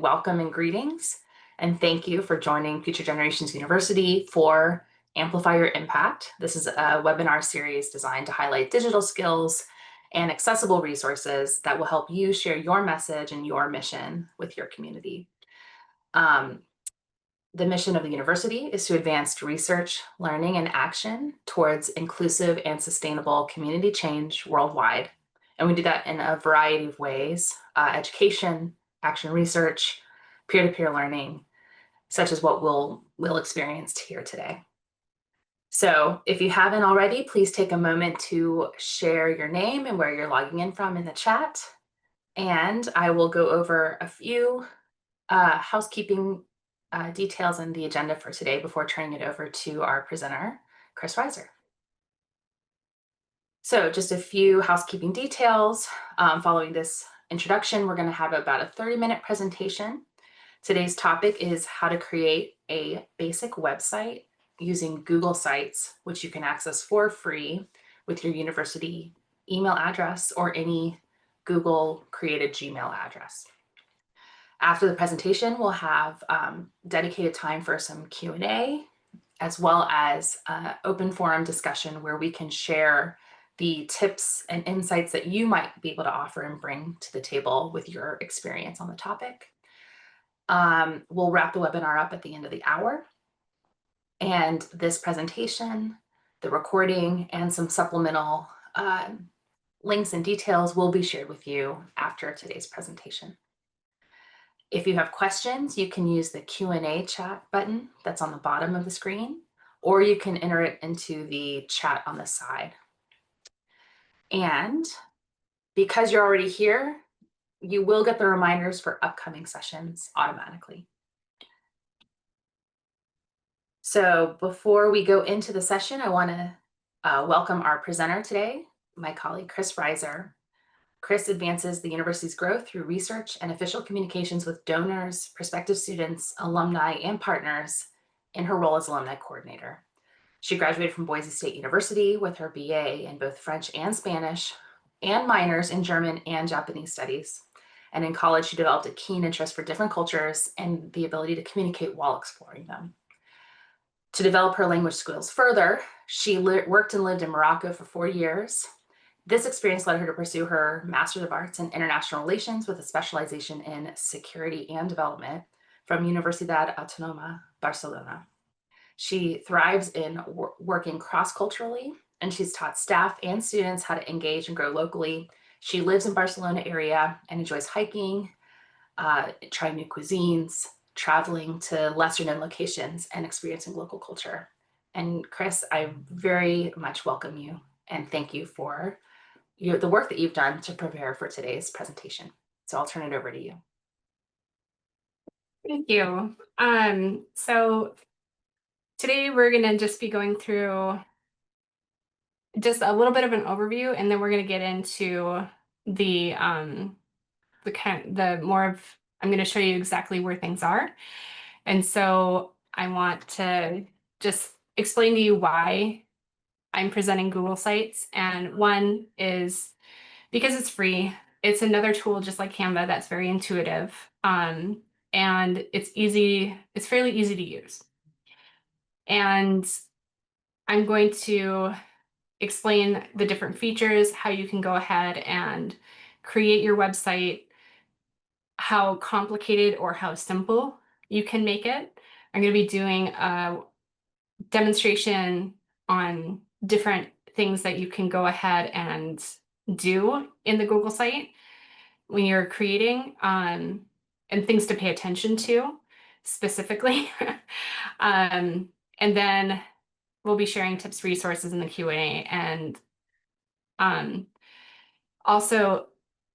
welcome and greetings, and thank you for joining Future Generations University for Amplify Your Impact. This is a webinar series designed to highlight digital skills and accessible resources that will help you share your message and your mission with your community. The mission of the university is to advance research, learning, and action towards inclusive and sustainable community change worldwide. And we do that in a variety of ways: education, action research, peer-to-peer learning, such as what we'll experience here today. So if you haven't already, please take a moment to share your name and where you're logging in from in the chat. And I will go over a few housekeeping details on the agenda for today before turning it over to our presenter, Chris Reiser. So just a few housekeeping details. Following this introduction, we're going to have about a 30-minute presentation. Today's topic is how to create a basic website using Google Sites, which you can access for free with your university email address or any Google created Gmail address. After the presentation, we'll have dedicated time for some Q&A, as well as open forum discussion where we can share the tips and insights that you might be able to offer and bring to the table with your experience on the topic. We'll wrap the webinar up at the end of the hour. And this presentation, the recording, and some supplemental links and details will be shared with you after today's presentation. If you have questions, you can use the Q&A chat button that's on the bottom of the screen, or you can enter it into the chat on the side. And because you're already here, you will get the reminders for upcoming sessions automatically. So before we go into the session, I want to welcome our presenter today, my colleague, Chris Reiser. Chris advances the university's growth through research and official communications with donors, prospective students, alumni, and partners in her role as alumni coordinator. She graduated from Boise State University with her BA in both French and Spanish, and minors in German and Japanese studies. And in college, she developed a keen interest for different cultures and the ability to communicate while exploring them. To develop her language skills further, she worked and lived in Morocco for 4 years. This experience led her to pursue her Master's of Arts in International Relations with a specialization in security and development from Universidad Autónoma Barcelona. She thrives in working cross-culturally, and she's taught staff and students how to engage and grow locally. She lives in Barcelona area and enjoys hiking, trying new cuisines, traveling to lesser-known locations, and experiencing local culture. And Chris, I very much welcome you and thank you for the work that you've done to prepare for today's presentation. So I'll turn it over to you. Thank you. So today we're going to just be going through just a little bit of an overview, and then we're going to get into the more of, I'm going to show you exactly where things are. And so I want to just explain to you why I'm presenting Google Sites. And one is because it's free. It's another tool just like Canva that's very intuitive. And it's fairly easy to use. And I'm going to explain the different features, how you can go ahead and create your website, how complicated or how simple you can make it. I'm going to be doing a demonstration on different things that you can go ahead and do in the Google site when you're creating, and things to pay attention to specifically. And then we'll be sharing tips, resources in the Q&A. And also,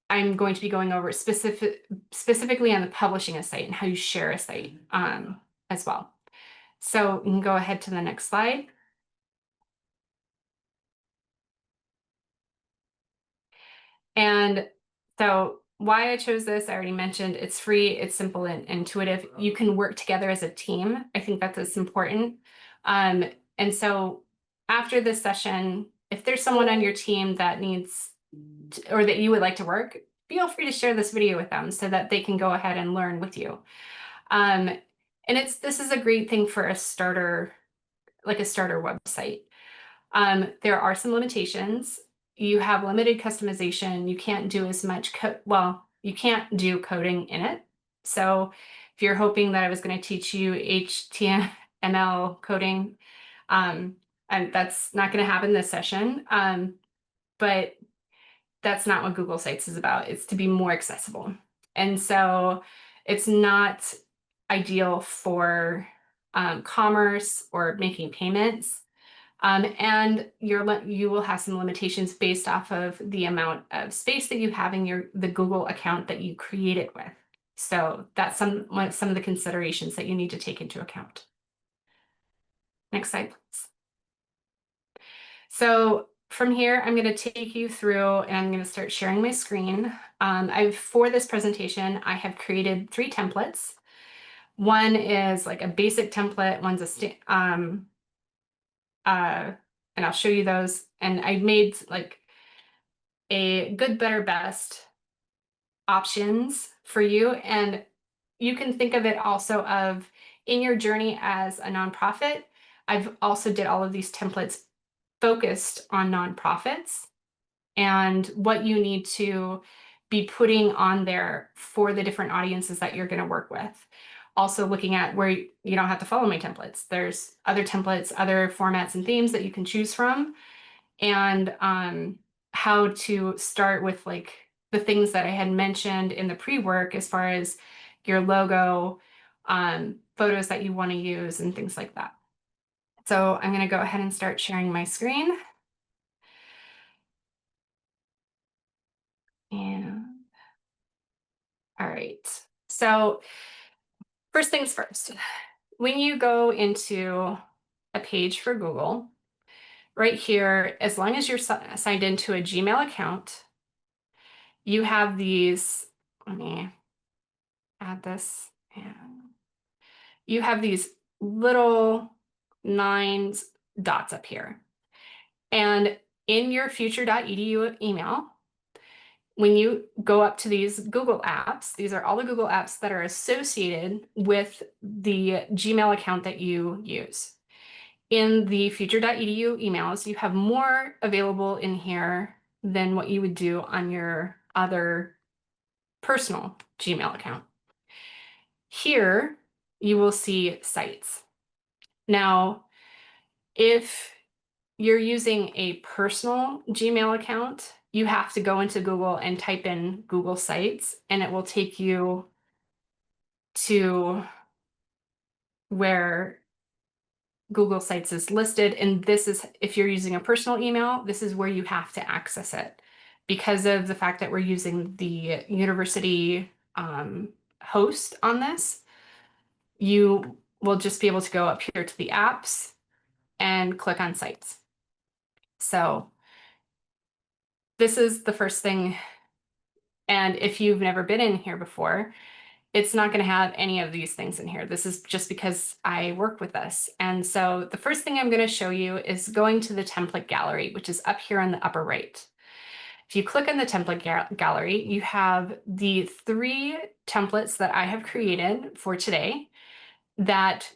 I'm going to be going over specifically on the publishing a site and how you share a site as well. So you can go ahead to the next slide. And so why I chose this, I already mentioned, it's free, it's simple and intuitive. You can work together as a team. I think that's important. And so after this session, if there's someone on your team that needs or that you would like to work, feel free to share this video with them so that they can go ahead and learn with you. Um, and this is a great thing for a starter, like a starter website. There are some limitations. You have limited customization. You can't do as much you can't do coding in it. So if you're hoping that I was going to teach you HTML coding, um, and that's not going to happen this session. But that's not what Google Sites is about. It's to be more accessible. And so it's not ideal for commerce or making payments. And you will have some limitations based off of the amount of space that you have in the Google account that you create it with. So that's some of the considerations that you need to take into account. Next slide, please. So from here, I'm going to take you through and I'm going to start sharing my screen. For this presentation, I have created 3 templates. One is like a basic template, one's and I'll show you those. And I made like a good, better, best options for you. And you can think of it also of in your journey as a nonprofit. I've also did all of these templates focused on nonprofits and what you need to be putting on there for the different audiences that you're going to work with. Also looking at where you don't have to follow my templates. There's other templates, other formats and themes that you can choose from, and how to start with like the things that I had mentioned in the pre-work as far as your logo, photos that you want to use and things like that. So I'm going to go ahead and start sharing my screen. And all right. So first things first, when you go into a page for Google, right here, as long as you're signed into a Gmail account, you have these, let me add this, and you have these little 9 dots up here. And in your future.edu email, when you go up to these Google apps, these are all the Google apps that are associated with the Gmail account that you use. In the future.edu emails, you have more available in here than what you would do on your other personal Gmail account. Here, you will see sites. Now, if you're using a personal Gmail account, you have to go into Google and type in Google Sites, and it will take you to where Google Sites is listed. And this is, if you're using a personal email, this is where you have to access it because of the fact that we're using the university host on this. You will just be able to go up here to the apps and click on sites. So this is the first thing. And if you've never been in here before, it's not going to have any of these things in here. This is just because I work with this. And so the first thing I'm going to show you is going to the template gallery, which is up here on the upper right. If you click on the template gallery, you have the 3 templates that I have created for today that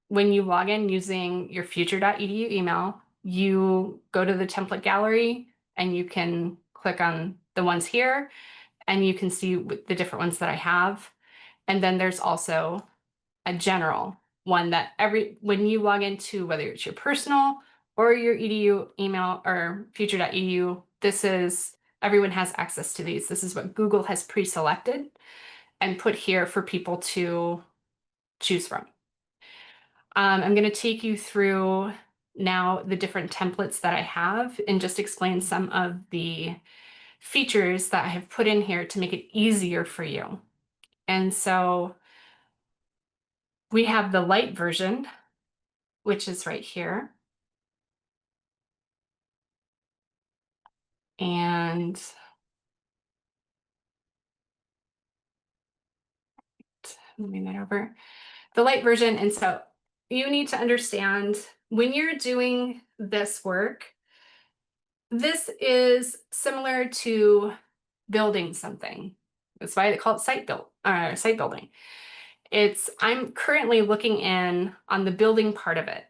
when you log in using your future.edu email, you go to the template gallery and you can click on the ones here and you can see the different ones that I have. And then there's also a general one that when you log into, whether it's your personal or your edu email or future.edu, everyone has access to these. This is what Google has pre-selected and put here for people to choose from. I'm going to take you through now the different templates that I have and just explain some of the features that I have put in here to make it easier for you. And so we have the light version, which is right here. And moving that over, the light version. And so you need to understand when you're doing this work, this is similar to building something. That's why they call it site building. I'm currently looking in on the building part of it.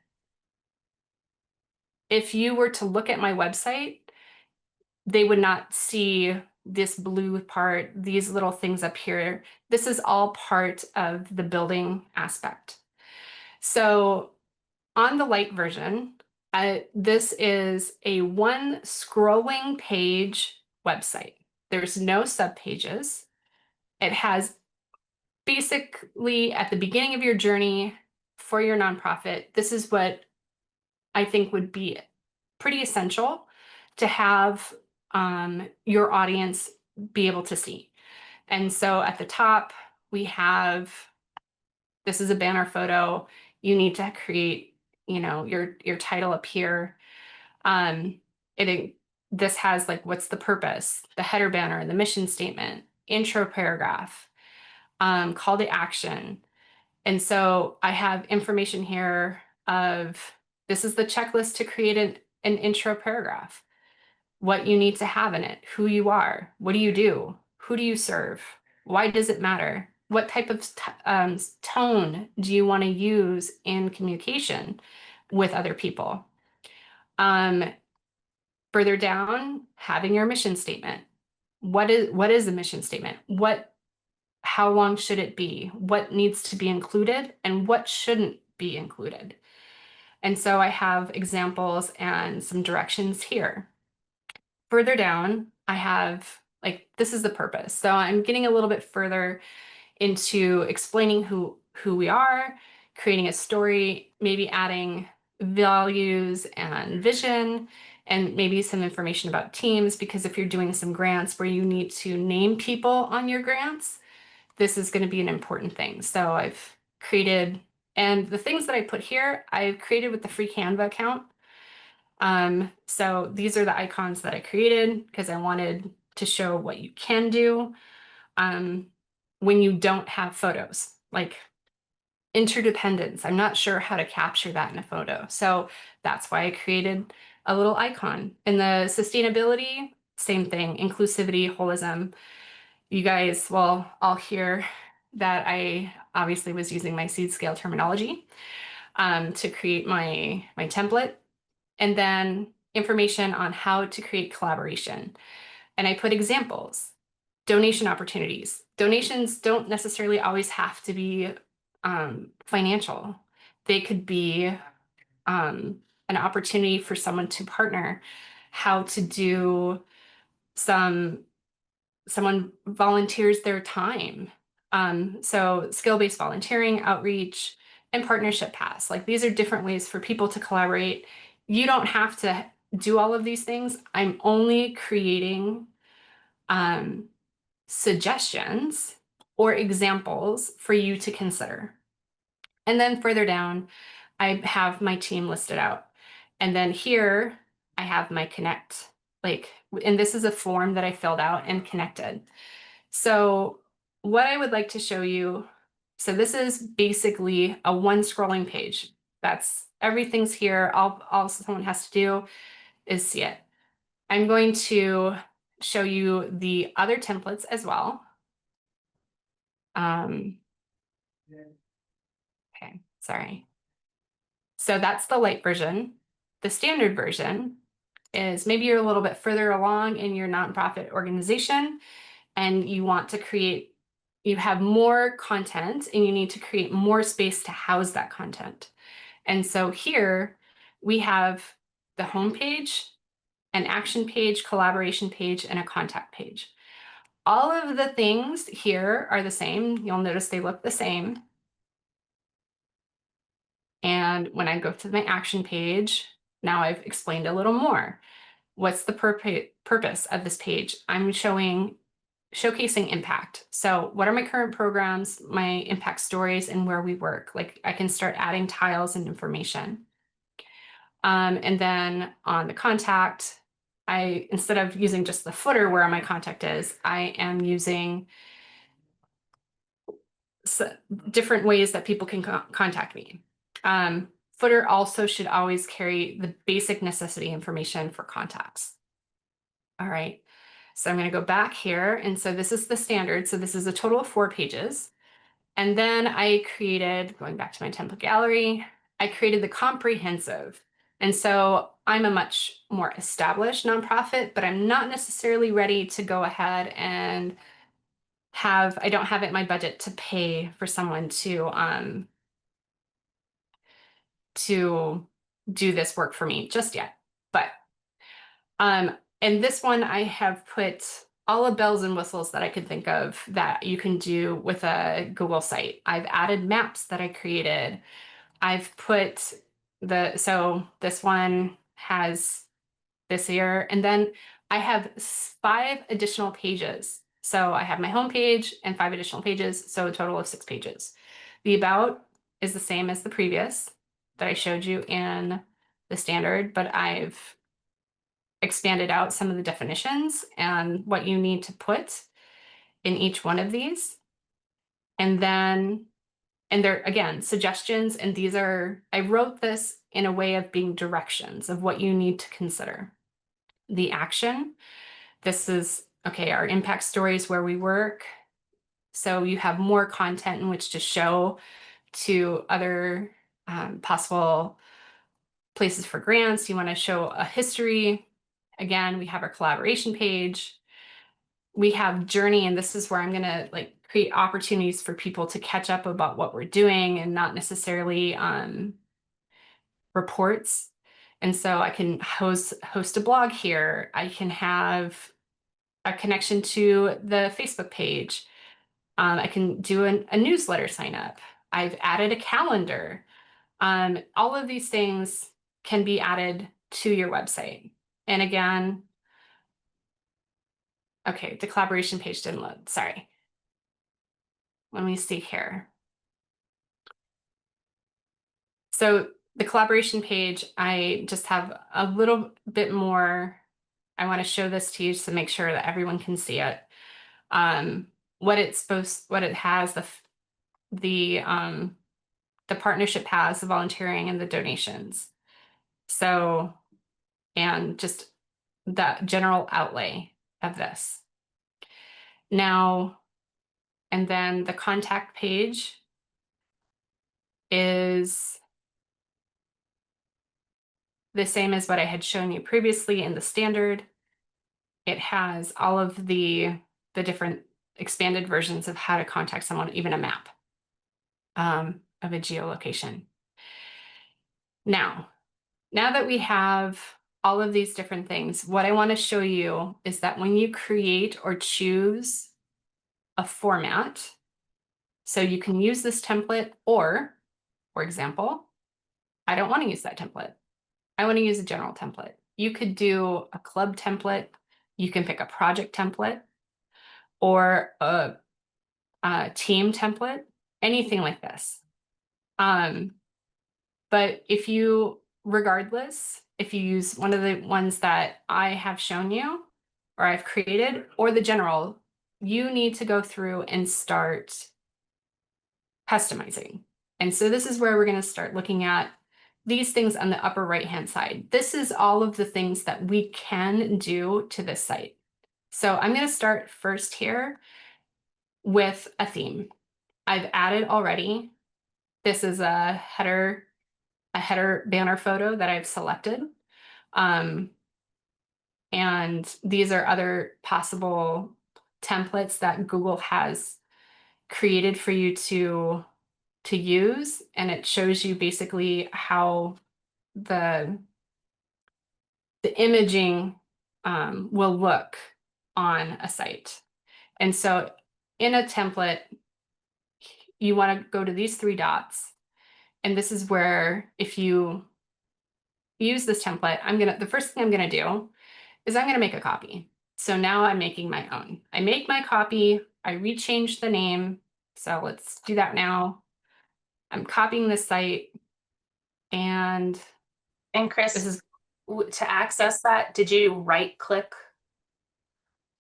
If you were to look at my website, they would not see this blue part, these little things up here. This is all part of the building aspect. So on the light version, this is a one scrolling page website. There's no subpages. It has basically at the beginning of your journey for your nonprofit, this is what I think would be pretty essential to have your audience be able to see. And so at the top, we have, this is a banner photo. You need to create, your title up here. Um, it this has like, what's the purpose, the header banner, the mission statement, intro paragraph, call to action. And so I have information here of, this is the checklist to create an intro paragraph, what you need to have in it, who you are, what do you do, who do you serve, why does it matter, what type of tone do you want to use in communication with other people. Further down, having your mission statement. What is the mission statement? How long should it be? What needs to be included and what shouldn't be included? And so I have examples and some directions here. Further down, I have like, this is the purpose. So I'm getting a little bit further into explaining who we are, creating a story, maybe adding values and vision, and maybe some information about teams, because if you're doing some grants where you need to name people on your grants, this is going to be an important thing. So I've created, and the things that I put here, I've created with the free Canva account. So these are the icons that I created because I wanted to show what you can do when you don't have photos, like interdependence. I'm not sure how to capture that in a photo. So that's why I created a little icon. In the sustainability, same thing, inclusivity, holism. You guys will all hear that I obviously was using my seed scale terminology to create my template, and then information on how to create collaboration. And I put examples, donation opportunities. Donations don't necessarily always have to be financial. They could be an opportunity for someone to partner, how to do someone volunteers their time. So skill-based volunteering, outreach, and partnership paths. Like these are different ways for people to collaborate. You don't have to do all of these things. I'm only creating suggestions or examples for you to consider. And then further down, I have my team listed out. And then here I have my connect, and this is a form that I filled out and connected. So what I would like to show you, so this is basically a one scrolling page. That's everything's here. All someone has to do is see it. I'm going to show you the other templates as well. Okay, sorry. So that's the light version. The standard version is maybe you're a little bit further along in your nonprofit organization and you want to create, you have more content and you need to create more space to house that content. And so here we have the home page, an action page, collaboration page, and a contact page. All of the things here are the same. You'll notice they look the same. And when I go to my action page, now I've explained a little more. What's the purpose of this page? I'm showcasing impact. So what are my current programs, my impact stories, and where we work? Like I can start adding tiles and information. And then on the contact, instead of using just the footer where my contact is, I am using different ways that people can contact me. Footer also should always carry the basic necessity information for contacts. All right. So I'm going to go back here. And so this is the standard. So this is a total of 4 pages. And then I created, going back to my template gallery, I created the comprehensive. And so I'm a much more established nonprofit, but I'm not necessarily ready to go ahead and I don't have it in my budget to pay for someone to do this work for me just yet. But and this one I have put all the bells and whistles that I could think of that you can do with a Google site. I've added maps that I created. I've put so this one has this here, and then I have 5 additional pages. So I have my home page and 5 additional pages, so a total of 6 pages. The about is the same as the previous that I showed you in the standard, but I've expanded out some of the definitions and what you need to put in each one of these. And then, and they're again, suggestions. And I wrote this in a way of being directions of what you need to consider. The action, this is, okay, our impact stories where we work. So you have more content in which to show to other possible places for grants. You want to show a history. Again, we have our collaboration page. We have journey, and this is where I'm going to like create opportunities for people to catch up about what we're doing and not necessarily reports. And so I can host a blog here. I can have a connection to the Facebook page. I can do a newsletter sign up. I've added a calendar. All of these things can be added to your website. And again, okay, the collaboration page didn't load. Sorry. Let me see here. So the collaboration page, I just have a little bit more. I want to show this to you to make sure that everyone can see it. What it has, the partnership has, the volunteering and the donations. So, and just the general outlay of this. Now, and then the contact page is the same as what I had shown you previously in the standard. It has all of the different expanded versions of how to contact someone, even a map of a geolocation. Now that we have all of these different things, what I want to show you is that when you create or choose a format, so you can use this template, or, for example, I don't want to use that template. I want to use a general template. You could do a club template. You can pick a project template or a team template, anything like this. But regardless, if you use one of the ones that I have shown you or I've created or the general, you need to go through and start customizing. And so this is where we're going to start looking at these things on the upper right-hand side. This is all of the things that we can do to this site. So I'm going to start first here with a theme. I've added already. This is a header banner photo that I've selected. And these are other possible templates that Google has created for you to use. And it shows you basically how the imaging will look on a site. And so in a template, you want to go to these 3 dots. And this is where, if you use this template, the first thing I'm going to do is I'm going to make a copy. So now I'm making my own. I make my copy, I rechange the name. So let's do that now. I'm copying this site, and And this Chris, is, to access that, did you right click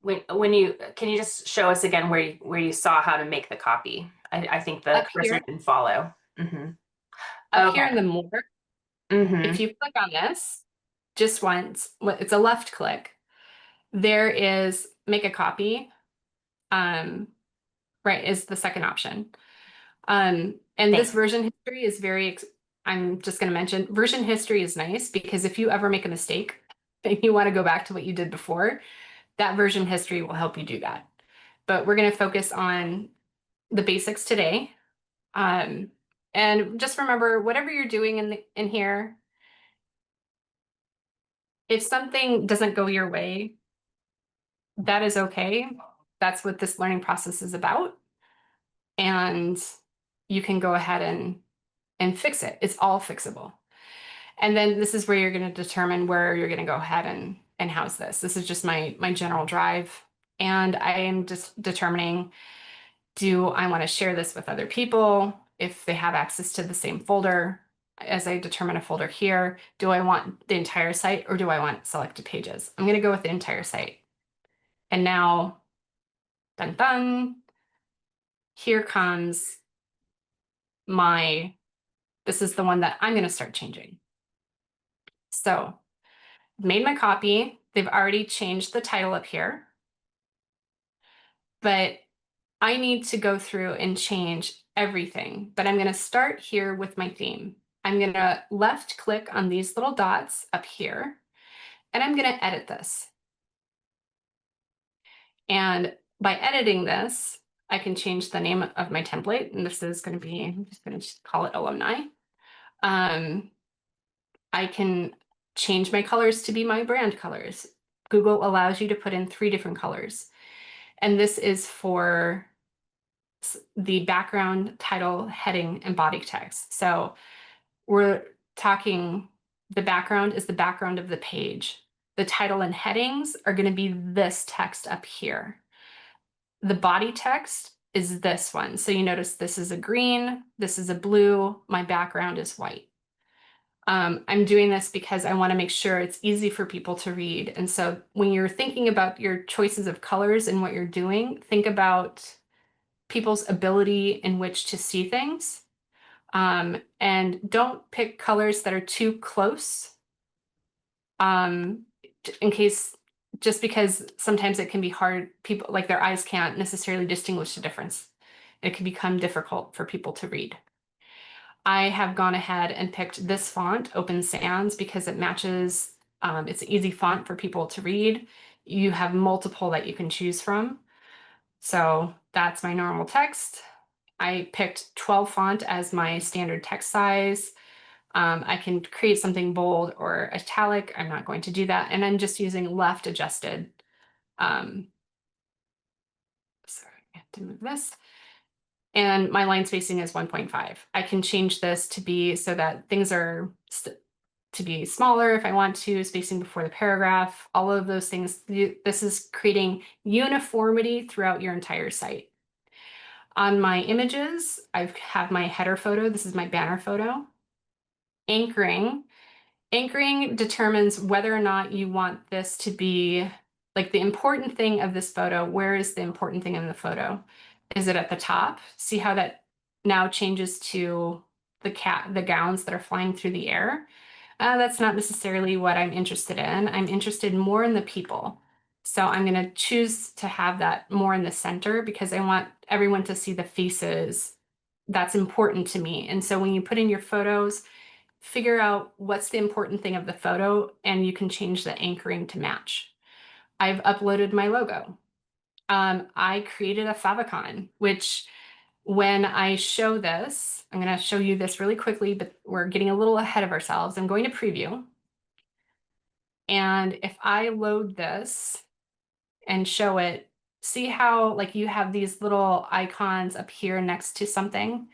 can you just show us again where you saw how to make the copy? I think the up cursor here, didn't follow. Mm-hmm. up here Okay. in the more. Mm-hmm. If you click on this just once, it's a left click. there is make a copy, um, right, is the second option. And this Thanks. version history is I'm just going to mention version history is nice because if you ever make a mistake and you want to go back to what you did before, that version history will help you do that. But we're going to focus on the basics today. Um, and just remember, whatever you're doing in here, if something doesn't go your way, that is okay. That's what this learning process is about. And you can go ahead and fix it. It's all fixable. And then this is where you're going to determine where you're going to go ahead and house this. This is just my general drive. And I am just determining, do I want to share this with other people if they have access to the same folder? As I determine a folder here, do I want the entire site or do I want selected pages? I'm going to go with the entire site. And now, dun dun, here comes this is the one that I'm going to start changing. So made my copy. They've already changed the title up here, but I need to go through and change everything. But I'm going to start here with my theme. I'm going to left click on these little dots up here, and I'm going to edit this. And by editing this, I can change the name of my template. And this is going to be, I'm just going to call it alumni. I can change my colors to be my brand colors. Google allows you to put in 3 different colors. And this is for the background, title, heading, and body text. So we're talking, the background is the background of the page. The title and headings are going to be this text up here. The body text is this one. So you notice this is a green, this is a blue, my background is white. I'm doing this because I want to make sure it's easy for people to read. And so when you're thinking about your choices of colors and what you're doing, think about people's ability in which to see things. And don't pick colors that are too close, in case, just because sometimes it can be hard, people like their eyes can't necessarily distinguish the difference. It can become difficult for people to read. I have gone ahead and picked this font, Open Sans, because it matches, it's an easy font for people to read. You have multiple that you can choose from. So that's my normal text. I picked 12 font as my standard text size. I can create something bold or italic. I'm not going to do that. And I'm just using left adjusted. Sorry, I have to move this. And my line spacing is 1.5. I can change this to be so that things are to be smaller if I want to, spacing before the paragraph, all of those things. This is creating uniformity throughout your entire site. On my images, I have my header photo. This is my banner photo. Anchoring. Anchoring determines whether or not you want this to be like the important thing of this photo. Where is the important thing in the photo? Is it at the top? See how that now changes to the gowns that are flying through the air? That's not necessarily what I'm interested in. I'm interested more in the people. So I'm going to choose to have that more in the center because I want everyone to see the faces. That's important to me. And so when you put in your photos, figure out what's the important thing of the photo and you can change the anchoring to match. I've uploaded my logo. I created a favicon, which when I show this, I'm going to show you this really quickly, but we're getting a little ahead of ourselves. I'm going to preview. And if I load this and show it, see how like you have these little icons up here next to something?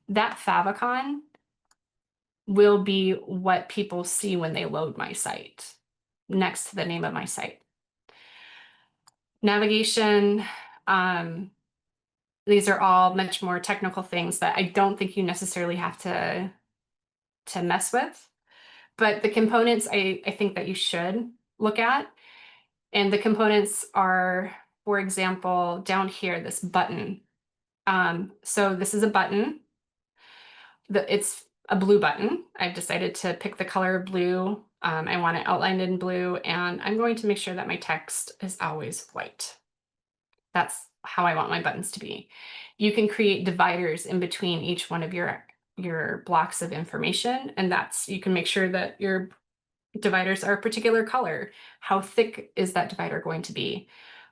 That favicon will be what people see when they load my site next to the name of my site. Navigation, these are all much more technical things that I don't think you necessarily have to mess with. But the components I think that you should look at. And the components are, for example, down here, this button. So this is a button. It's a blue button. I've decided to pick the color blue I want it outlined in blue, and I'm going to make sure that my text is always white. That's how I want my buttons to be. You can create dividers in between each one of your blocks of information, and that's you can make sure that your dividers are a particular color. How thick is that divider going to be?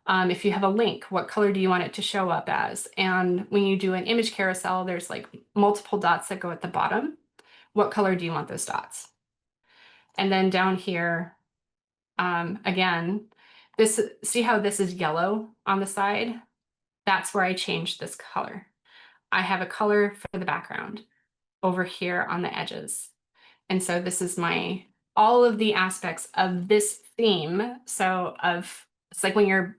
If you have a link, what color do you want it to show up as? And when you do an image carousel, there's like multiple dots that go at the bottom. What color do you want those dots? And then down here, again, see how this is yellow on the side? That's where I changed this color. I have a color for the background over here on the edges. And so this is all of the aspects of this theme. So it's like when you're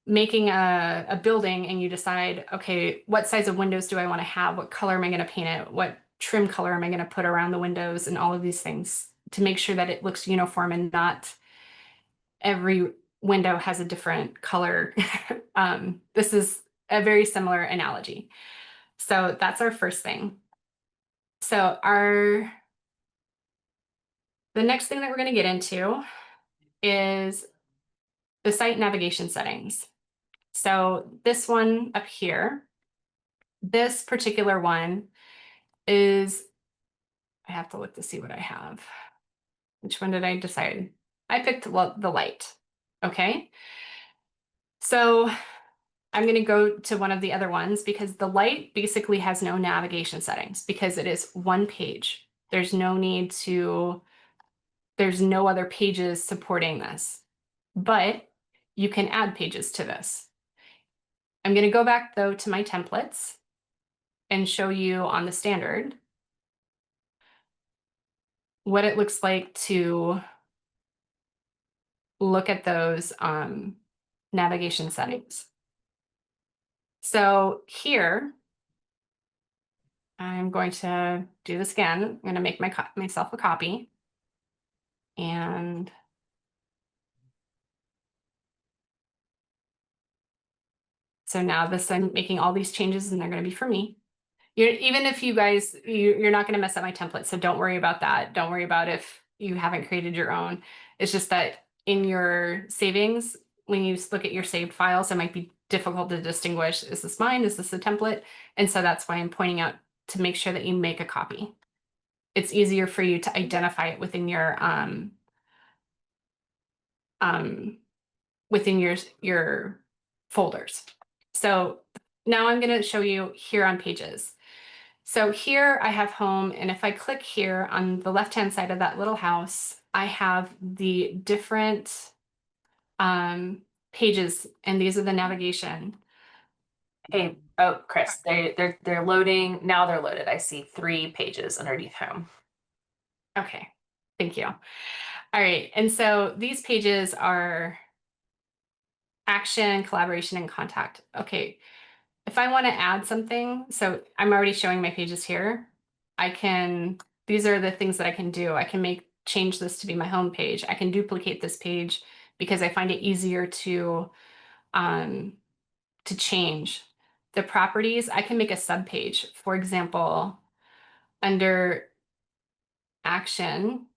making a building and you decide, okay, what size of windows do I want to have? What color am I going to paint it? What trim color am I going to put around the windows and all of these things to make sure that it looks uniform and not every window has a different color. This is a very similar analogy. So that's our first thing. So the next thing that we're going to get into is the site navigation settings. So this one up here, this particular one is, I have to look to see what I have. Which one did I decide? I picked the light. Okay. So I'm going to go to one of the other ones because the light basically has no navigation settings because it is one page. There's no need to, there's no other pages supporting this, but you can add pages to this. I'm going to go back though to my templates and show you on the standard what it looks like to look at those navigation settings. So here, I'm going to do this again. I'm going to make myself a copy. And so now I'm making all these changes and they're going to be for me. Even if you guys, you're not going to mess up my template. So don't worry about that. Don't worry about if you haven't created your own. It's just that in your savings, when you look at your saved files, it might be difficult to distinguish, is this mine? Is this a template? And so that's why I'm pointing out to make sure that you make a copy. It's easier for you to identify it within your folders. So now I'm going to show you here on pages. So here I have home, and if I click here on the left-hand side of that little house, I have the different pages, and these are the navigation. Hey, oh, Chris, they're loading. Now they're loaded. I see 3 pages underneath home. Okay, thank you. All right, and so these pages are action, collaboration, and contact. Okay, if I want to add something, so I'm already showing my pages here. These are the things that I can do. I can change this to be my home page. I can duplicate this page because I find it easier to change. The properties, I can make a subpage. For example, under action,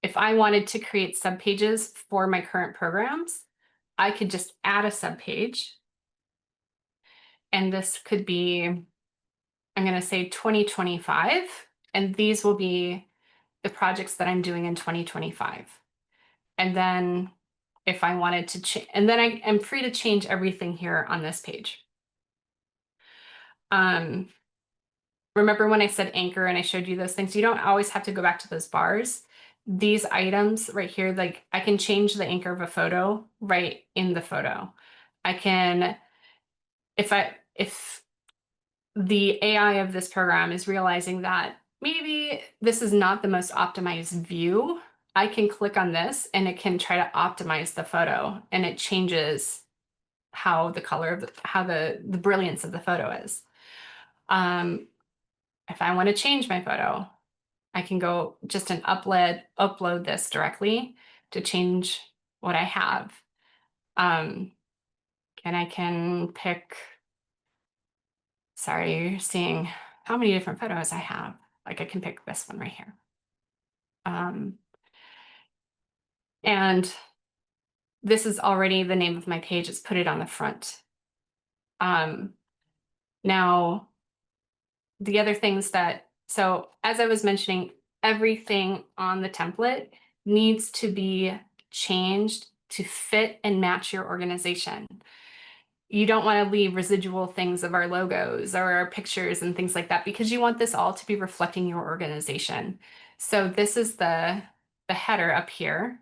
if I wanted to create subpages for my current programs, I could just add a subpage. And this could be, I'm going to say 2025, and these will be the projects that I'm doing in 2025. And then if I wanted to change, and then I am free to change everything here on this page. Remember when I said anchor and I showed you those things? You don't always have to go back to those bars. These items right here, like I can change the anchor of a photo right in the photo. I can, if the AI of this program is realizing that maybe this is not the most optimized view, I can click on this and it can try to optimize the photo, and it changes how the color of how the brilliance of the photo is. If I want to change my photo, I can go just and upload this directly to change what I have. And I can pick, sorry, you're seeing how many different photos I have. Like I can pick this one right here. And this is already the name of my page. It's put it on the front. Now, the other things so as I was mentioning, everything on the template needs to be changed to fit and match your organization. You don't want to leave residual things of our logos or our pictures and things like that because you want this all to be reflecting your organization. So this is the header up here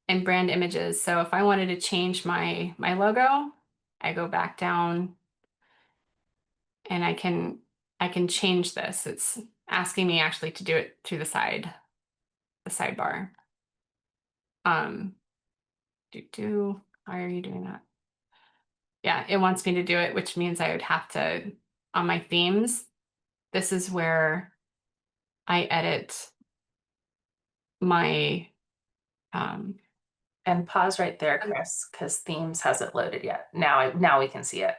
and brand images. So if I wanted to change my logo, I go back down and I can change this. It's asking me actually to do it through the sidebar. Why are you doing that? Yeah, it wants me to do it, which means I would have to, on my themes, this is where I edit my, And pause right there, Chris, because Themes hasn't loaded yet. Now we can see it.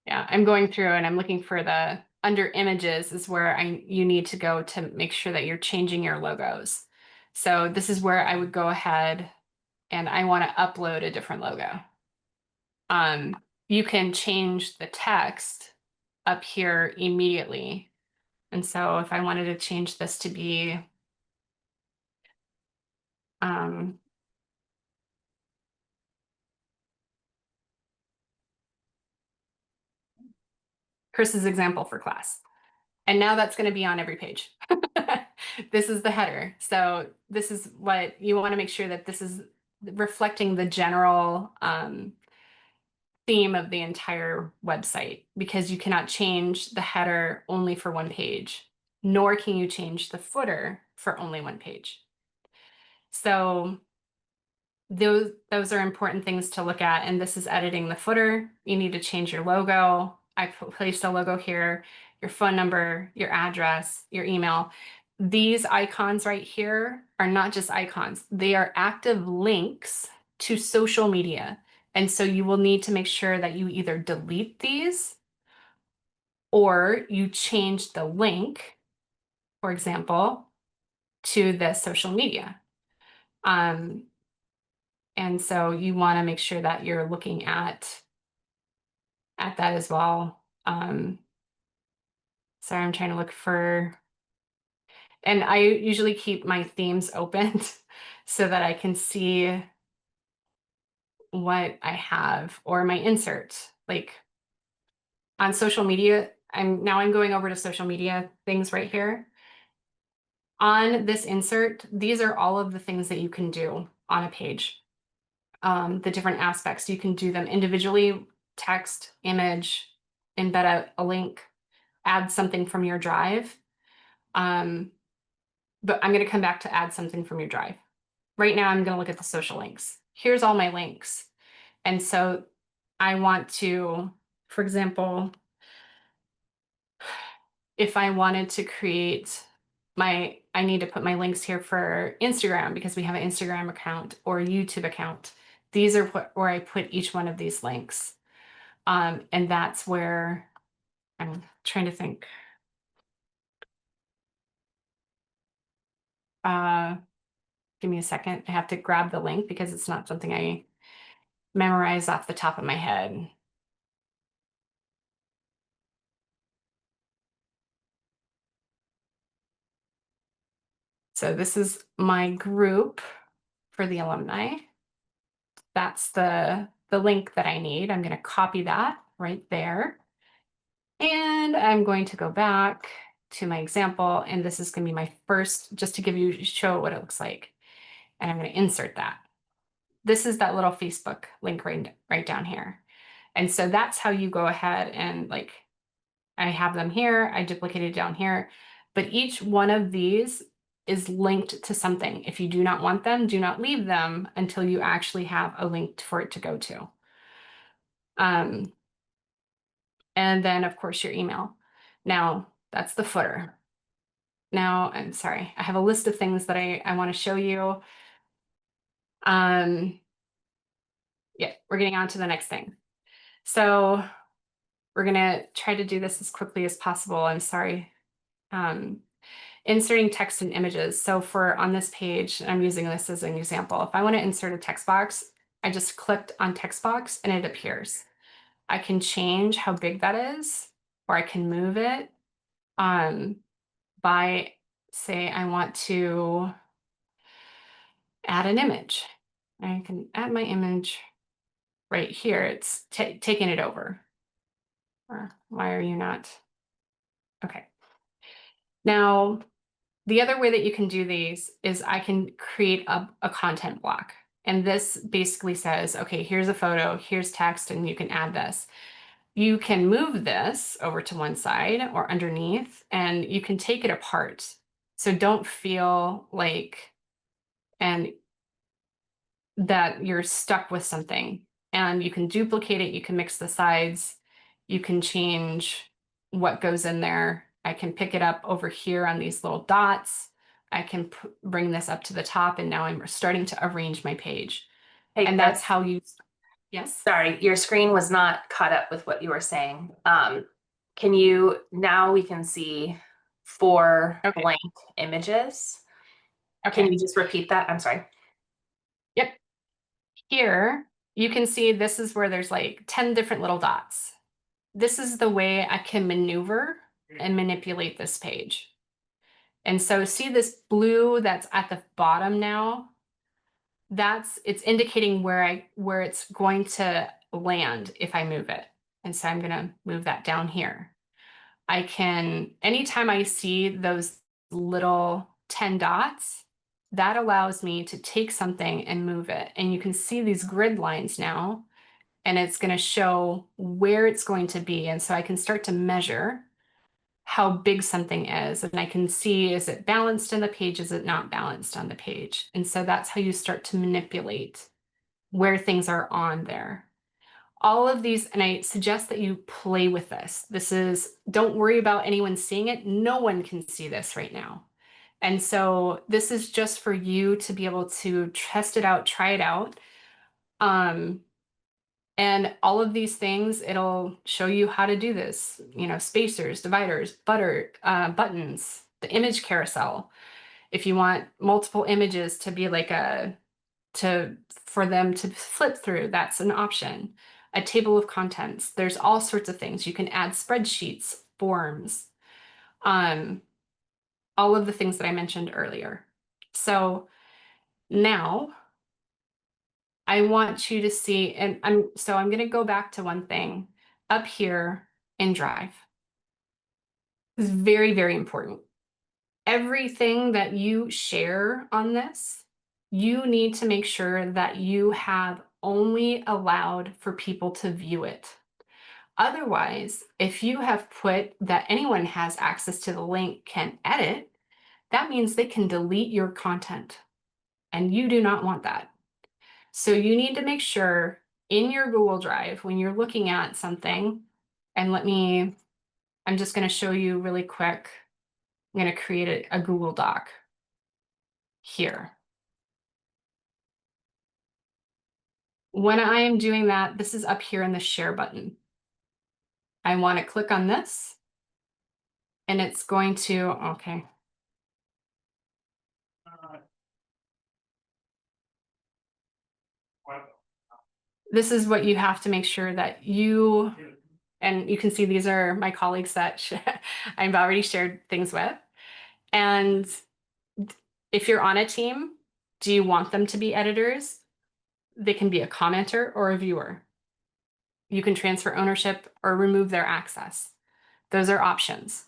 yeah, I'm going through and I'm looking for under images is where you need to go to make sure that you're changing your logos. So this is where I would go ahead and I want to upload a different logo. You can change the text up here immediately. And so if I wanted to change this to be, Chris's example for class. And now that's going to be on every page. This is the header. So this is what you want to make sure that this is reflecting the general theme of the entire website, because you cannot change the header only for one page, nor can you change the footer for only one page. So those are important things to look at. And this is editing the footer. You need to change your logo. I placed a logo here, your phone number, your address, your email. These icons right here are not just icons. They are active links to social media. And so you will need to make sure that you either delete these or you change the link, for example, to the social media. And so you want to make sure that you're looking at that as well. Sorry, I'm trying to look for, and I usually keep my themes open so that I can see what I have or my insert. Like on social media, I'm going over to social media things right here. On this insert, these are all of the things that you can do on a page. The different aspects. You can do them individually, text, image, embed a link, add something from your drive. But I'm going to come back to add something from your drive. Right now, I'm going to look at the social links. Here's all my links. And so I want to, for example, if I wanted to create I need to put my links here for Instagram because we have an Instagram account or a YouTube account. These are where I put each one of these links. And that's where I'm trying to think. Give me a second. I have to grab the link because it's not something I memorize off the top of my head. So this is my group for the alumni. That's the link that I need. I'm going to copy that right there. And I'm going to go back to my example, and this is going to be my first, just to show what it looks like. And I'm going to insert that. This is that little Facebook link right down here. And so that's how you go ahead and I have them here, I duplicated down here, but each one of these is linked to something. If you do not want them, do not leave them until you actually have a link for it to go to. And then of course your email. Now that's the footer. Now, I'm sorry, I have a list of things that I want to show you. Yeah, we're getting on to the next thing. So we're gonna try to do this as quickly as possible. I'm sorry. inserting text and images. So for on this page, I'm using this as an example. If I want to insert a text box, I just clicked on text box and it appears. I can change how big that is, or I can move it by, say, I want to add an image. I can add my image right here. It's taking it over. Or why are you not? Okay. Now, the other way that you can do these is I can create a content block. And this basically says, okay, here's a photo, here's text, and you can add this. You can move this over to one side or underneath, and you can take it apart. So don't feel like and that you're stuck with something. And you can duplicate it, you can mix the sides, you can change what goes in there. I can pick it up over here on these little dots. I can bring this up to the top, and now I'm starting to arrange my page. Hey, And that's Chris, how you, yes? sorry, your screen was not caught up with what you were saying. Now we can see four Okay, blank images. Can you okay. just repeat that? I'm sorry. Yep. Here, you can see this is where there's like 10 different little dots. This is the way I can maneuver and manipulate this page. And so see this blue that's at the bottom now? It's indicating where it's going to land if I move it. And so I'm gonna move that down here. I can, anytime I see those little 10 dots, that allows me to take something and move it. And you can see these grid lines now, and it's gonna show where it's going to be. And so I can start to measure how big something is, and I can see, is it balanced in the page, is it not balanced on the page? And so that's how you start to manipulate where things are on there. All of these, and I suggest that you play with this. Don't worry about anyone seeing it. No one can see this right now. And so this is just for you to be able to test it out, try it out. And all of these things, it'll show you how to do this, spacers, dividers, buttons, the image carousel. If you want multiple images to be like for them to flip through, that's an option. A table of contents, there's all sorts of things. You can add spreadsheets, forms, um, all of the things that I mentioned earlier. So now I want you to see, and I'm going to go back to one thing up here in Drive. It's very, very important. Everything that you share on this, you need to make sure that you have only allowed for people to view it. Otherwise, if you have put that anyone has access to the link can edit, that means they can delete your content. And you do not want that. So you need to make sure in your Google Drive, when you're looking at something, and I'm just going to show you really quick. I'm going to create a Google Doc here. When I am doing that, this is up here in the share button. I want to click on this, and it's going to, okay. This is what you have to make sure that and you can see these are my colleagues that I've already shared things with. And if you're on a team, do you want them to be editors? They can be a commenter or a viewer. You can transfer ownership or remove their access. Those are options.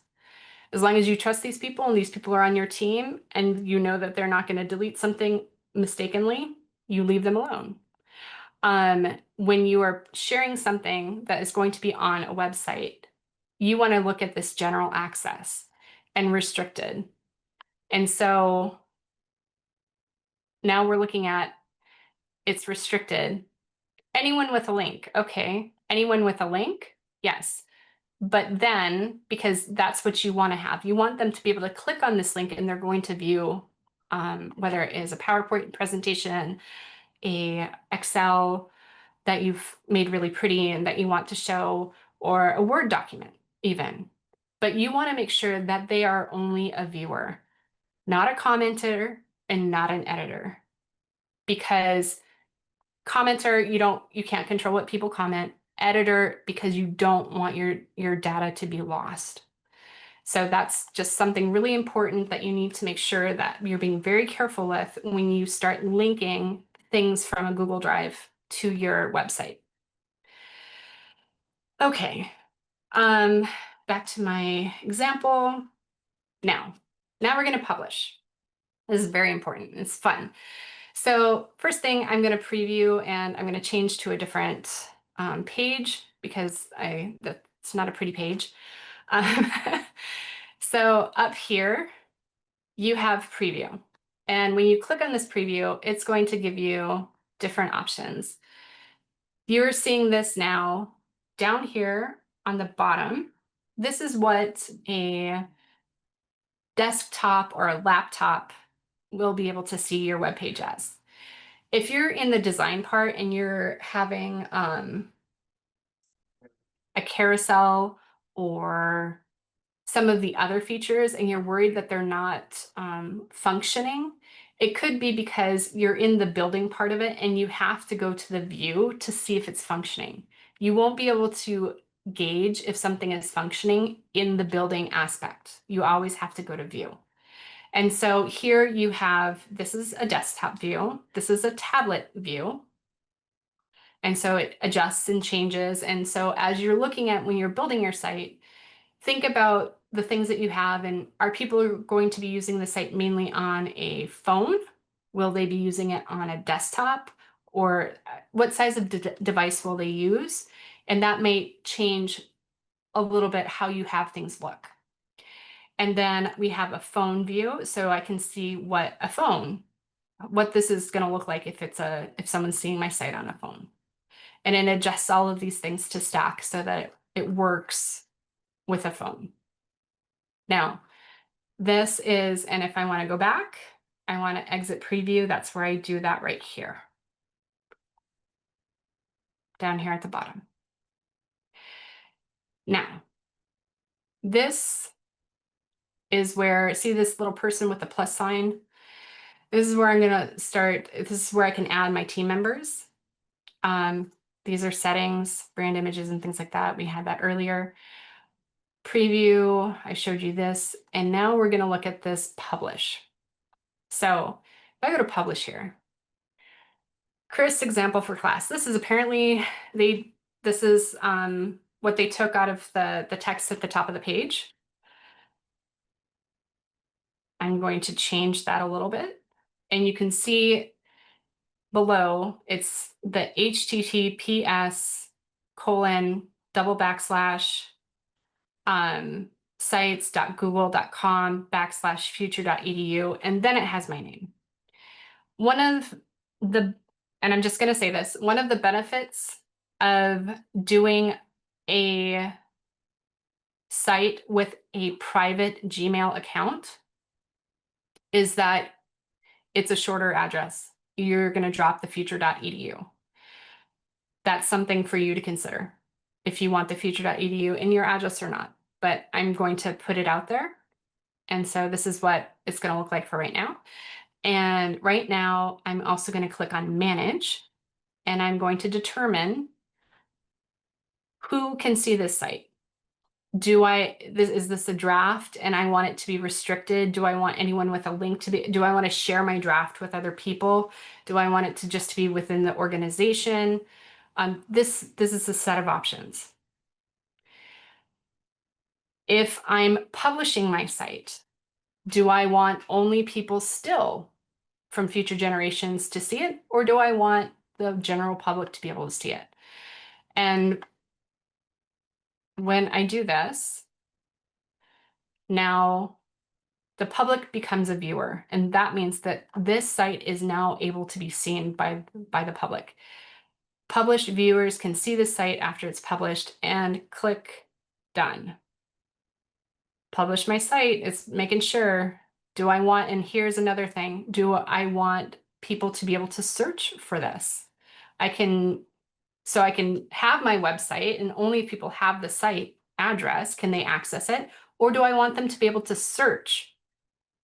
As long as you trust these people and these people are on your team and you know that they're not going to delete something mistakenly, you leave them alone. When you are sharing something that is going to be on a website, you want to look at this general access and restricted. And so now we're looking at it's restricted. Anyone with a link, okay. Anyone with a link, yes. But then, because that's what you want to have, you want them to be able to click on this link and they're going to view whether it is a PowerPoint presentation, a Excel that you've made really pretty and that you want to show, or a Word document even. But you want to make sure that they are only a viewer. not a commenter and not an editor, because commenter, you can't control what people comment. Editor, because you don't want your data to be lost. So that's just something really important that you need to make sure that you're being very careful with when you start linking things from a Google Drive to your website. Okay, back to my example. Now we're going to publish. This is very important. It's fun. So first thing, I'm going to preview and I'm going to change to a different page because that's not a pretty page. Um, so up here, you have preview. And when you click on this preview, it's going to give you different options. You're seeing this now down here on the bottom. This is what a desktop or a laptop will be able to see your web page as. If you're in the design part and you're having a carousel or some of the other features and you're worried that they're not functioning, it could be because you're in the building part of it and you have to go to the view to see if it's functioning. You won't be able to gauge if something is functioning in the building aspect. You always have to go to view. And so here you have, this is a desktop view, this is a tablet view. And so it adjusts and changes. And so as you're looking at when you're building your site, think about the things that you have and are people going to be using the site mainly on a phone? Will they be using it on a desktop? Or what size of device will they use? And that may change a little bit how you have things look. And then we have a phone view, so I can see what this is going to look like if someone's seeing my site on a phone. And it adjusts all of these things to stack so that it works with a phone. Now, this is, and if I want to go back, I want to exit preview. That's where I do that right here, down here at the bottom. Now, this is where, see this little person with the plus sign? This is where I'm going to start. This is where I can add my team members. These are settings, brand images, and things like that. We had that earlier. Preview, I showed you this. And now we're going to look at this publish. So if I go to publish here, Chris example for class. This is apparently, this is what they took out of the text at the top of the page. I'm going to change that a little bit. And you can see below, it's the https://sites.google.com/future.edu, and then it has my name. One of the, and I'm just going to say this, one of the benefits of doing a site with a private Gmail account is that it's a shorter address. You're going to drop the future.edu. That's something for you to consider if you want the future.edu in your address or not. But I'm going to put it out there. And so this is what it's going to look like for right now. And right now, I'm also going to click on Manage, and I'm going to determine who can see this site. Is this a draft and I want it to be restricted? Do I want anyone with a link to do I want to share my draft with other people? Do I want it to just be within the organization? This is a set of options. If I'm publishing my site, do I want only people still from future generations to see it, or do I want the general public to be able to see it? And when I do this, now the public becomes a viewer, and that means that this site is now able to be seen by the public. Published viewers can see the site after it's published and click done. Publish my site, it's making sure, do I want, and here's another thing, do I want people to be able to search for this? So I can have my website and only if people have the site address can they access it, or do I want them to be able to search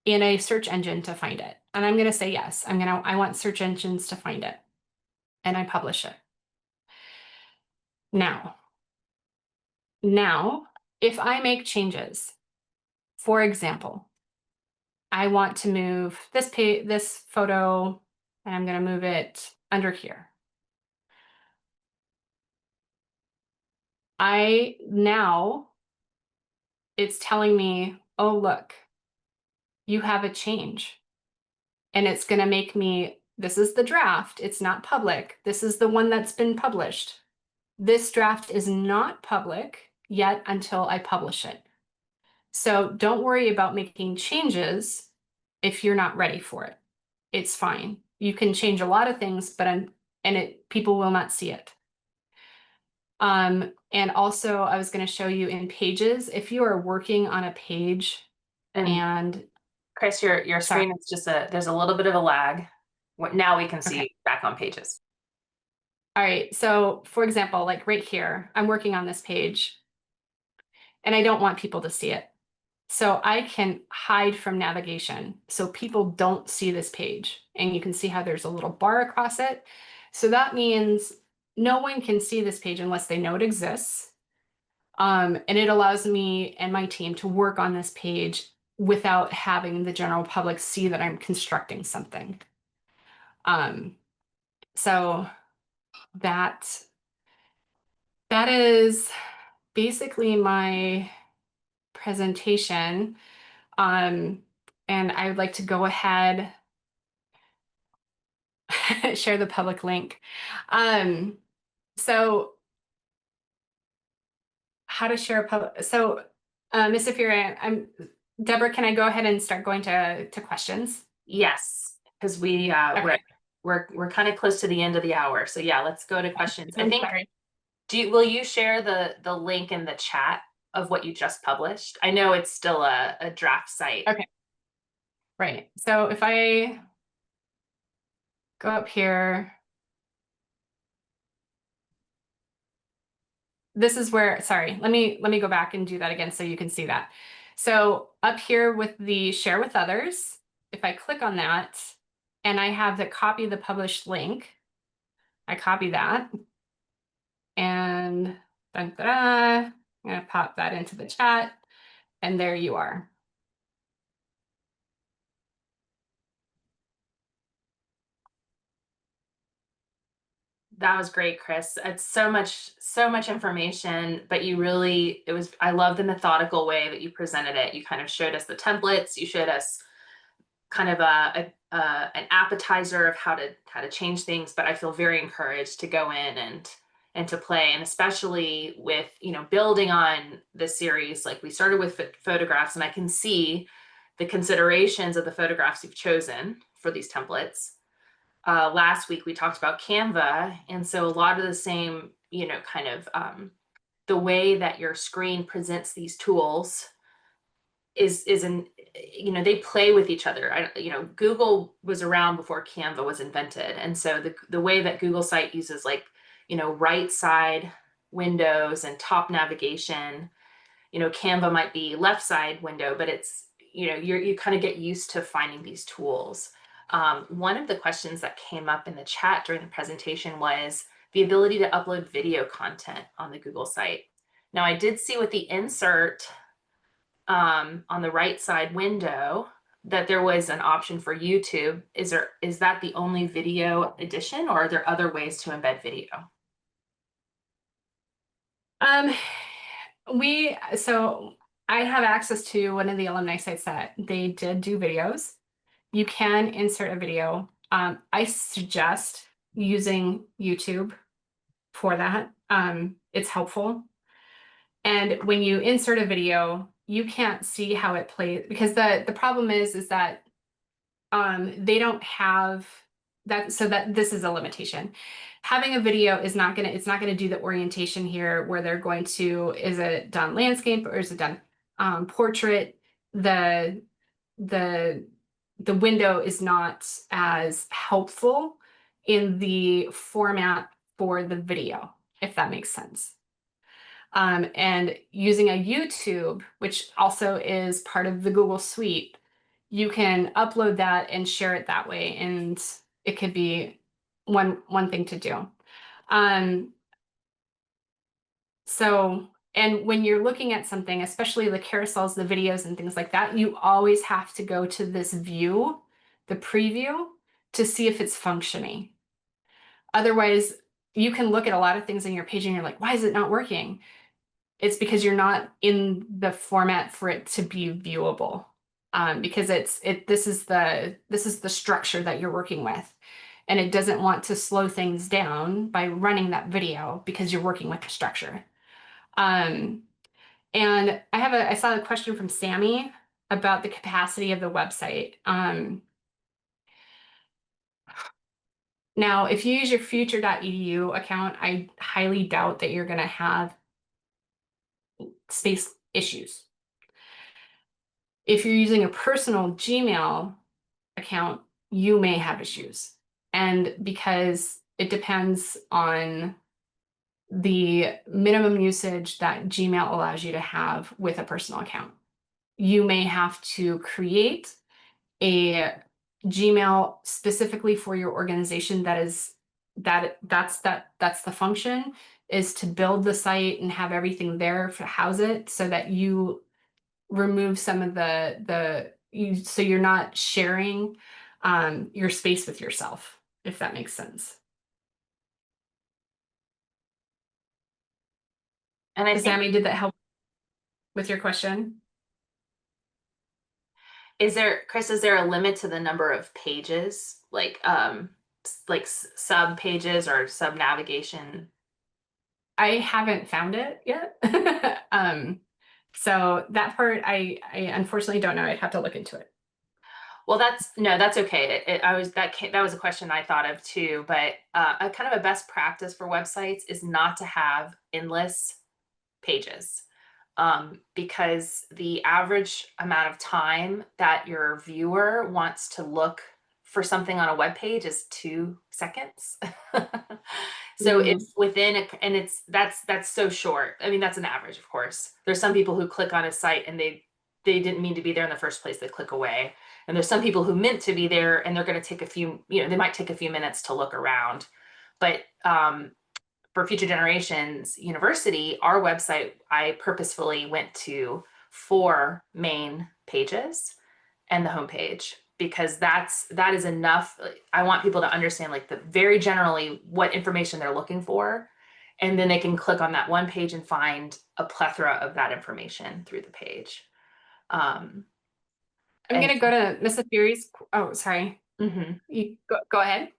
in a search engine to find it. And I'm going to say yes. I want search engines to find it. And I publish it. Now, if I make changes, for example, I want to move this photo, and I'm going to move it under here. Now it's telling me, oh, look, you have a change. And it's going to make me, this is the draft. It's not public. This is the one that's been published. This draft is not public yet until I publish it. So don't worry about making changes if you're not ready for it. It's fine. You can change a lot of things, but people will not see it. And also I was going to show you in Pages, if you are working on a page and Chris, your screen is just there's a little bit of a lag. Now we can see you back on Pages. All right, so for example, like right here, I'm working on this page and I don't want people to see it. So I can hide from navigation so people don't see this page. And you can see how there's a little bar across it. So that means no one can see this page unless they know it exists. And it allows me and my team to work on this page without having the general public see that I'm constructing something. So that is basically my presentation. And I would like to go ahead share the public link. So how to share a public, so Ms. Afira, Deborah, can I go ahead and start going to questions? Yes, because we're kind of close to the end of the hour. So yeah, let's go to questions. I think, will you share the link in the chat of what you just published? I know it's still a draft site. Okay. Right. So if I go up here, this is where, sorry, let me go back and do that again so you can see that. So up here with the share with others, if I click on that and I have the copy the published link, I copy that and I'm gonna pop that into the chat and there you are. That was great, Chris. It's so much information, but I love the methodical way that you presented it. You kind of showed us the templates, you showed us kind of an appetizer of how to change things, but I feel very encouraged to go in and to play, and especially with, building on this series. Like we started with photographs, and I can see the considerations of the photographs you've chosen for these templates. Last week we talked about Canva, and so a lot of the same, kind of the way that your screen presents these tools is they play with each other. Google was around before Canva was invented, and so the way that Google site uses right side windows and top navigation, Canva might be left side window, but it's you kind of get used to finding these tools. One of the questions that came up in the chat during the presentation was the ability to upload video content on the Google site. Now, I did see with the insert on the right side window that there was an option for YouTube. Is that the only video edition, or are there other ways to embed video? So I have access to one of the alumni sites that they did do videos. You can insert a video. I suggest using YouTube for that. It's helpful. And when you insert a video, you can't see how it plays, because the problem is that they don't have that, so that this is a limitation. Having a video is not gonna, it's not gonna do the orientation here where they're going to, is it done landscape or is it done portrait? The window is not as helpful in the format for the video, if that makes sense. And using a YouTube, which also is part of the Google Suite, you can upload that and share it that way, and it could be one thing to do. Um, so, and when you're looking at something, especially the carousels, the videos and things like that, you always have to go to this view, the preview, to see if it's functioning. Otherwise, you can look at a lot of things on your page and you're like, why is it not working? It's because you're not in the format for it to be viewable. Because this is the structure that you're working with. And it doesn't want to slow things down by running that video because you're working with the structure. Um, and I saw a question from Sammy about the capacity of the website. Now, if you use your future.edu account, I highly doubt that you're going to have space issues. If you're using a personal Gmail account, you may have issues. And because it depends on the minimum usage that Gmail allows you to have with a personal account. You may have to create a Gmail specifically for your organization that's the function, is to build the site and have everything there to house it so that you remove some of so you're not sharing your space with yourself, if that makes sense. And I think, Sammy, did that help with your question? Chris, is there a limit to the number of pages, like sub pages or sub navigation? I haven't found it yet. So that part I unfortunately don't know. I'd have to look into it. Well, that's okay. That was a question I thought of too, but a kind of a best practice for websites is not to have endless pages, because the average amount of time that your viewer wants to look for something on a web page is 2 seconds. So Mm. it's within and that's so short. I mean, that's an average, of course. There's some people who click on a site and they didn't mean to be there in the first place. They click away. And there's some people who meant to be there and they're going to take they might take a few minutes to look around. But for Future Generations University, our website, I purposefully went to 4 main pages and the homepage, because that is enough. I want people to understand like the very generally what information they're looking for, and then they can click on that one page and find a plethora of that information through the page. I'm And gonna go to Miss Theory's. Oh, sorry. mhm. You go ahead.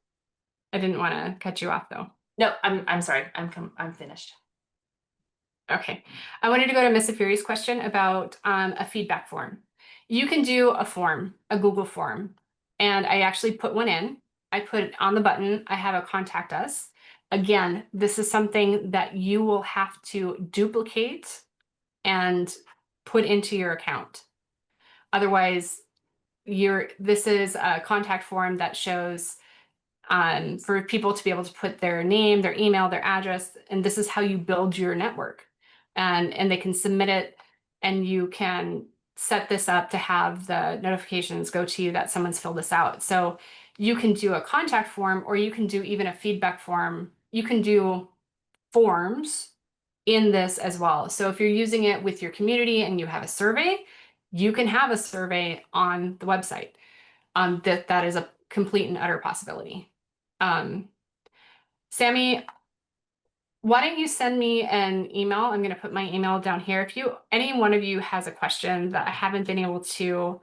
I didn't want to cut you off though. No, I'm sorry. I'm finished. Okay. I wanted to go to Miss Fury's question about a feedback form. You can do a form, a Google form, and I actually put one in. I put it on the button. I have a contact us. Again, this is something that you will have to duplicate and put into your account. Otherwise, this is a contact form that shows for people to be able to put their name, their email, their address, and this is how you build your network. And they can submit it, and you can set this up to have the notifications go to you that someone's filled this out. So you can do a contact form, or you can do even a feedback form. You can do forms in this as well. So if you're using it with your community and you have a survey, you can have a survey on the website. That is a complete and utter possibility. Sammy, why don't you send me an email? I'm going to put my email down here. If any one of you has a question that I haven't been able to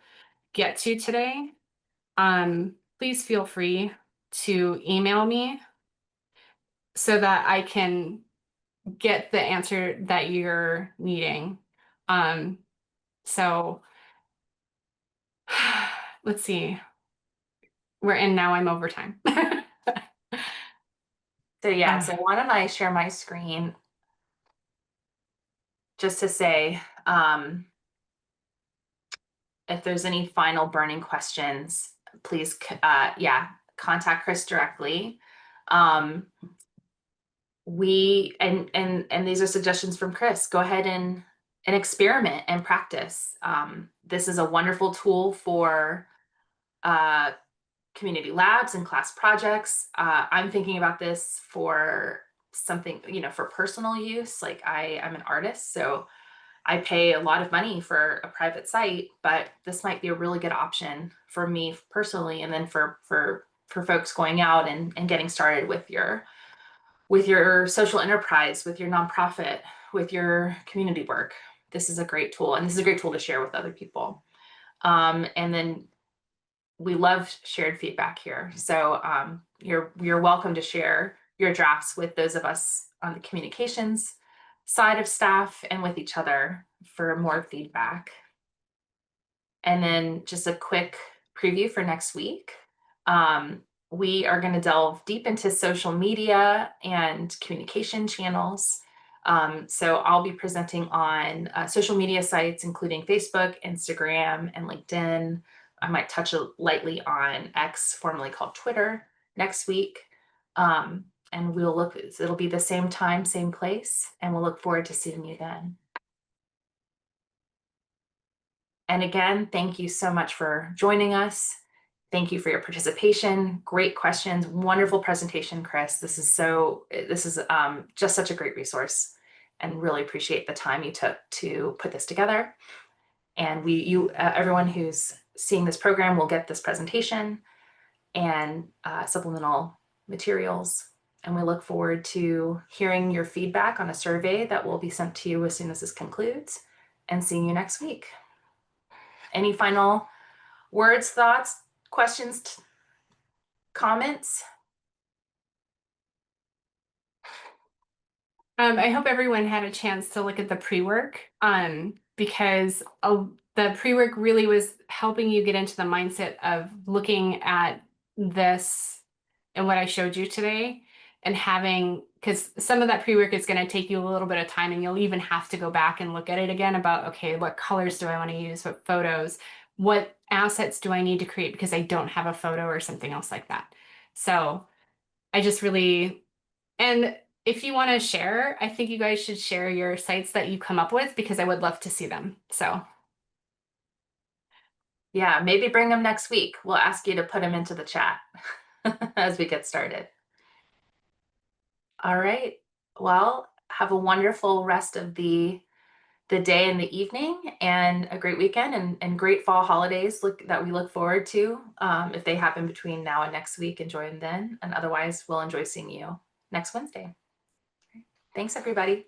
get to today, please feel free to email me so that I can get the answer that you're needing. Um, so let's see. Now I'm over time. So yeah, so why don't I share my screen just to say, if there's any final burning questions, please, contact Chris directly. And these are suggestions from Chris. Go ahead and and experiment and practice. This is a wonderful tool for uh, community labs and class projects. I'm thinking about this for something, for personal use. Like I'm an artist, so I pay a lot of money for a private site, but this might be a really good option for me personally, and then for folks going out and getting started with your social enterprise, with your nonprofit, with your community work. This is a great tool, and this is a great tool to share with other people. And then we love shared feedback here. So you're welcome to share your drafts with those of us on the communications side of staff and with each other for more feedback. And then just a quick preview for next week. We are going to delve deep into social media and communication channels. So I'll be presenting on social media sites, including Facebook, Instagram, and LinkedIn. I might touch lightly on X, formerly called Twitter, next week. And it'll be the same time, same place, and we'll look forward to seeing you then. And again, thank you so much for joining us. Thank you for your participation. Great questions. Wonderful presentation, Chris. This is just such a great resource, and really appreciate the time you took to put this together. And everyone who's seeing this program will get this presentation and supplemental materials. And we look forward to hearing your feedback on a survey that will be sent to you as soon as this concludes, and seeing you next week. Any final words, thoughts, questions, comments? I hope everyone had a chance to look at the pre-work, because the pre-work really was helping you get into the mindset of looking at this and what I showed you today, and because some of that pre-work is going to take you a little bit of time, and you'll even have to go back and look at it again about, okay, what colors do I want to use, what photos, what assets do I need to create because I don't have a photo or something else like that. So I just really, and if you want to share, I think you guys should share your sites that you come up with, because I would love to see them. So Yeah, maybe bring them next week. We'll ask you to put them into the chat as we get started. All right. Well, have a wonderful rest of the day and the evening, and a great weekend, and great fall holidays that we look forward to. If they happen between now and next week, enjoy them then. And otherwise, we'll enjoy seeing you next Wednesday. Thanks, everybody.